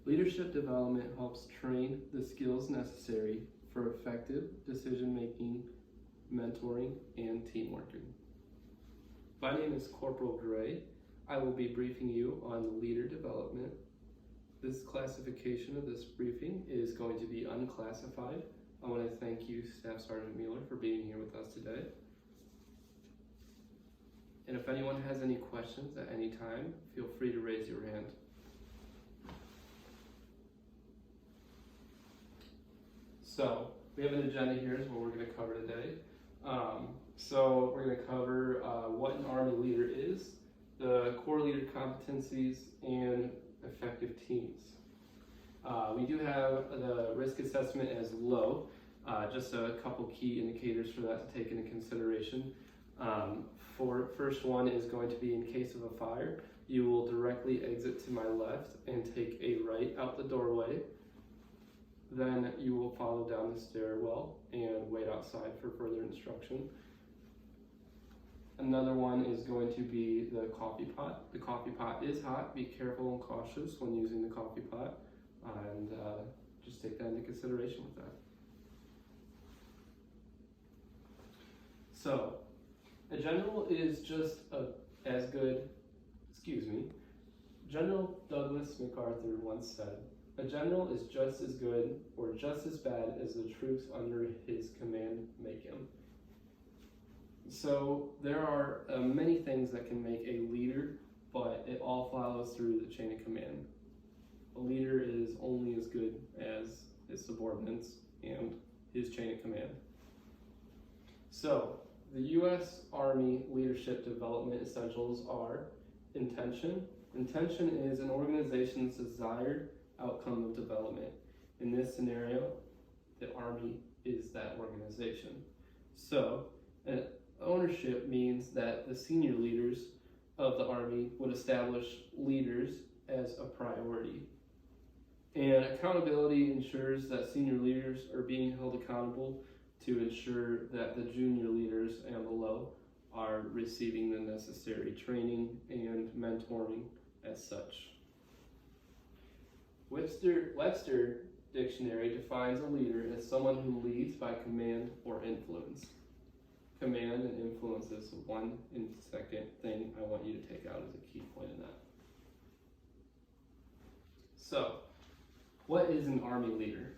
Leadership development helps train the skills necessary for effective decision-making, mentoring, and teamwork. My name is Corporal Gray. I will be briefing you on leader development. This classification of this briefing is going to be unclassified. I want to thank you, Staff Sergeant Mueller, for being here with us today. And if anyone has any questions at any time, feel free to raise your hand. So, we have an agenda here is what we're going to cover today. So we're going to cover what an Army leader is, the core leader competencies, and effective teams. We do have the risk assessment as low, just a couple key indicators for that to take into consideration. First one is going to be in case of a fire, you will directly exit to my left and take a right out the doorway. Then you will follow down the stairwell and wait outside for further instruction. Another one is going to be the coffee pot. The coffee pot is hot. Be careful and cautious when using the coffee pot, and just take that into consideration with that. So, a general is just General Douglas MacArthur once said, "A general is just as good or just as bad as the troops under his command make him." So there are many things that can make a leader, but it all follows through the chain of command. A leader is only as good as his subordinates and his chain of command. So the U.S. Army Leadership Development Essentials are intention. Intention is an organization's desired outcome of development. In this scenario, the Army is that organization. So, ownership means that the senior leaders of the Army would establish leaders as a priority. And accountability ensures that senior leaders are being held accountable to ensure that the junior leaders and below are receiving the necessary training and mentoring as such. Webster Dictionary defines a leader as someone who leads by command or influence. Command and influence is one and second thing I want you to take out as a key point in that. So, what is an Army leader?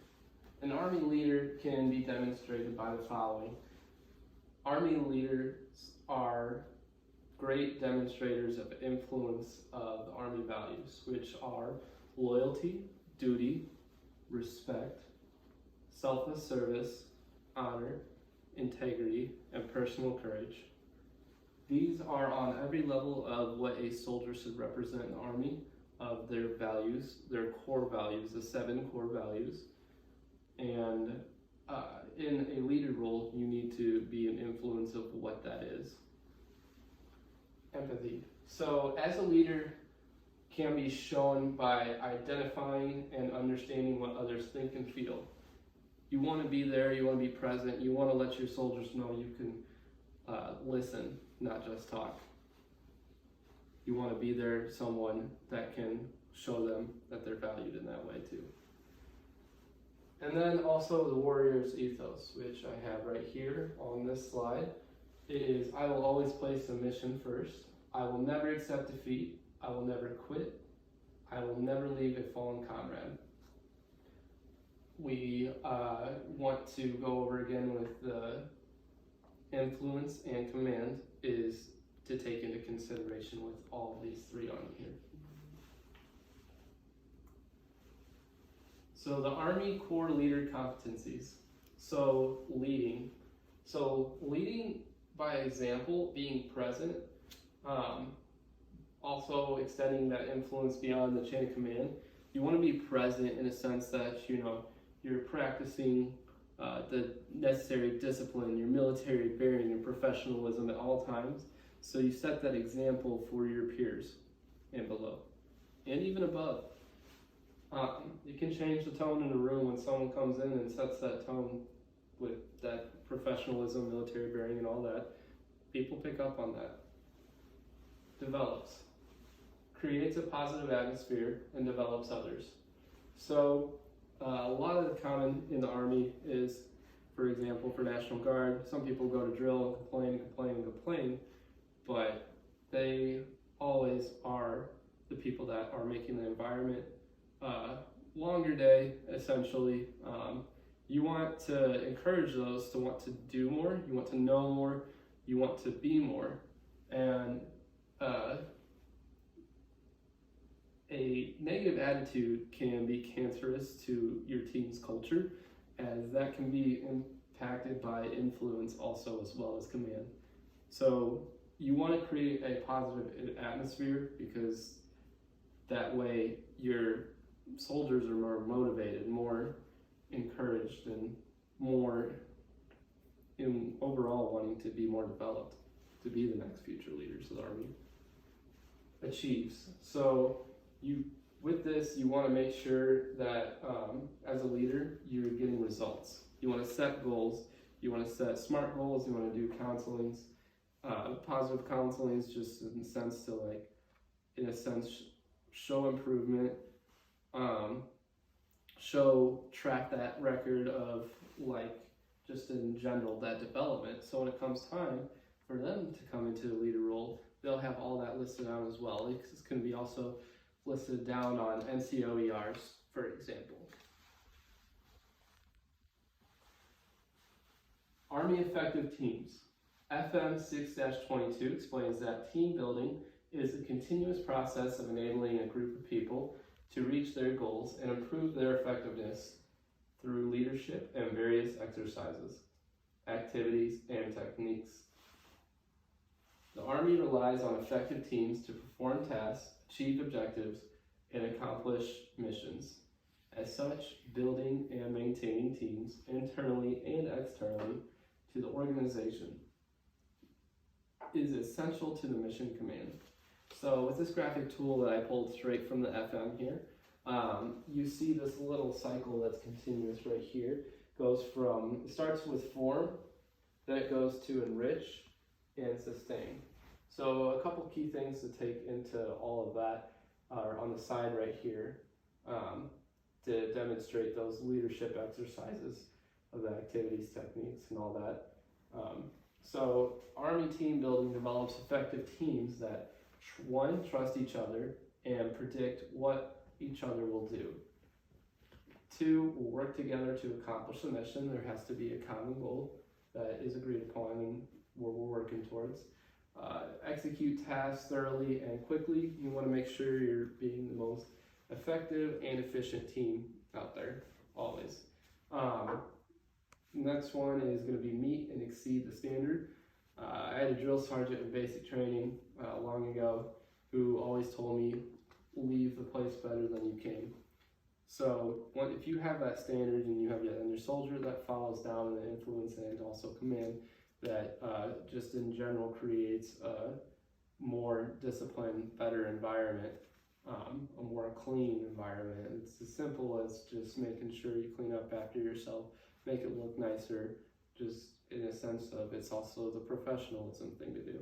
An Army leader can be demonstrated by the following. Army leaders are great demonstrators of influence of the Army values, which are loyalty, duty, respect, selfless service, honor, integrity, and personal courage. These are on every level of what a soldier should represent in the Army, of their values, their core values, the 7 core values. And in a leader role, you need to be an influence of what that is. Empathy. So as a leader, can be shown by identifying and understanding what others think and feel. You want to be there, you want to be present, you want to let your soldiers know you can listen, not just talk. You want to be there, someone that can show them that they're valued in that way too. And then also the warrior's ethos, which I have right here on this slide. It is, I will always place the mission first. I will never accept defeat. I will never quit. I will never leave a fallen comrade. We want to go over again with the influence and command is to take into consideration with all of these 3 on here. So the Army core leader competencies. So leading. So leading by example, being present, also extending that influence beyond the chain of command. You want to be present in a sense that, you're practicing the necessary discipline, your military bearing, your professionalism at all times. So you set that example for your peers and below, and even above. You can change the tone in a room when someone comes in and sets that tone with that professionalism, military bearing, and all that. People pick up on that. Develops. Creates a positive atmosphere and develops others. So a lot of the common in the Army is, for example, for National Guard, some people go to drill and complain, but they always are the people that are making the environment longer day, essentially. You want to encourage those to want to do more, you want to know more, you want to be more. And a negative attitude can be cancerous to your team's culture, as that can be impacted by influence also as well as command. So you want to create a positive atmosphere, because that way your soldiers are more motivated, more encouraged, and more in overall wanting to be more developed to be the next future leaders of the Army. Achieves. So with this, you want to make sure that as a leader, you're getting results. You want to set goals. You want to set SMART goals. You want to do counselings. Positive counseling is just in a sense to show improvement, track that record of just in general that development. So when it comes time for them to come into the leader role, they'll have all that listed out as well. This can be also listed down on NCOERs, for example. Army effective teams. FM 6-22 explains that team building is a continuous process of enabling a group of people to reach their goals and improve their effectiveness through leadership and various exercises, activities, and techniques. The Army relies on effective teams to perform tasks, achieve objectives, and accomplish missions. As such, building and maintaining teams internally and externally to the organization is essential to the mission command. So with this graphic tool that I pulled straight from the FM here, you see this little cycle that's continuous right here. It starts with form, then it goes to enrich and sustain. So a couple key things to take into all of that are on the side right here to demonstrate those leadership exercises of the activities, techniques, and all that. So Army team building develops effective teams that one, trust each other and predict what each other will do. Two, will work together to accomplish the mission. There has to be a common goal that is agreed upon and we're working towards. Execute tasks thoroughly and quickly. You want to make sure you're being the most effective and efficient team out there, always. Next one is going to be meet and exceed the standard. I had a drill sergeant in basic training long ago who always told me, leave the place better than you came. So if you have that standard and you have your soldier that follows down the influence and also command, that just in general creates a more disciplined, better environment, a more clean environment. It's as simple as just making sure you clean up after yourself, make it look nicer, just in a sense of it's also the professionalism thing to do.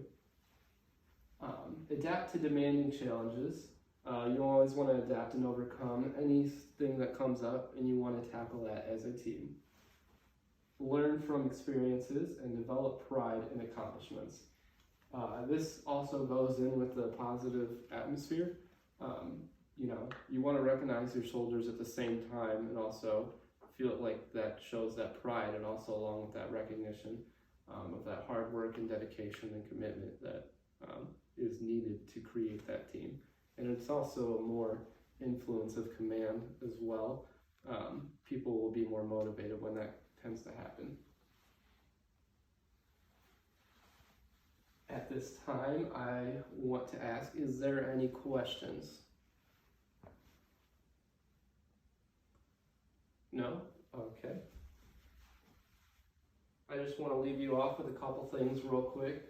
Adapt to demanding challenges. You always want to adapt and overcome anything that comes up, and you want to tackle that as a team. Learn from experiences and develop pride in accomplishments. This also goes in with the positive atmosphere. You want to recognize your soldiers at the same time and also feel like that shows that pride, and also along with that recognition of that hard work and dedication and commitment that is needed to create that team. And it's also a more influence of command as well. People will be more motivated when that tends to happen. At this time, I want to ask, is there any questions? No? Okay. I just want to leave you off with a couple things real quick.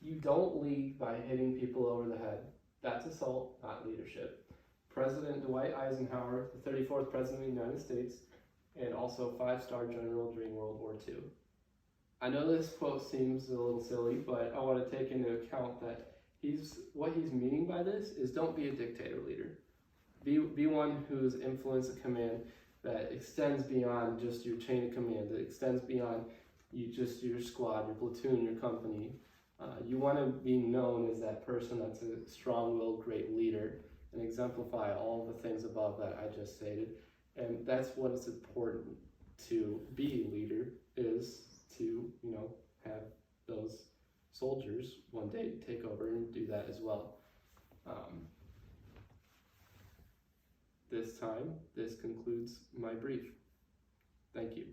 You don't lead by hitting people over the head. That's assault, not leadership. President Dwight Eisenhower, the 34th President of the United States, and also 5-star general during World War II. I know this quote seems a little silly, but I want to take into account that what he's meaning by this is don't be a dictator leader. Be one whose influence of command that extends beyond just your chain of command, that extends beyond just your squad, your platoon, your company. You want to be known as that person that's a strong-willed, great leader, and exemplify all the things above that I just stated. And that's what is important to be a leader, is to, have those soldiers one day take over and do that as well. This concludes my brief. Thank you.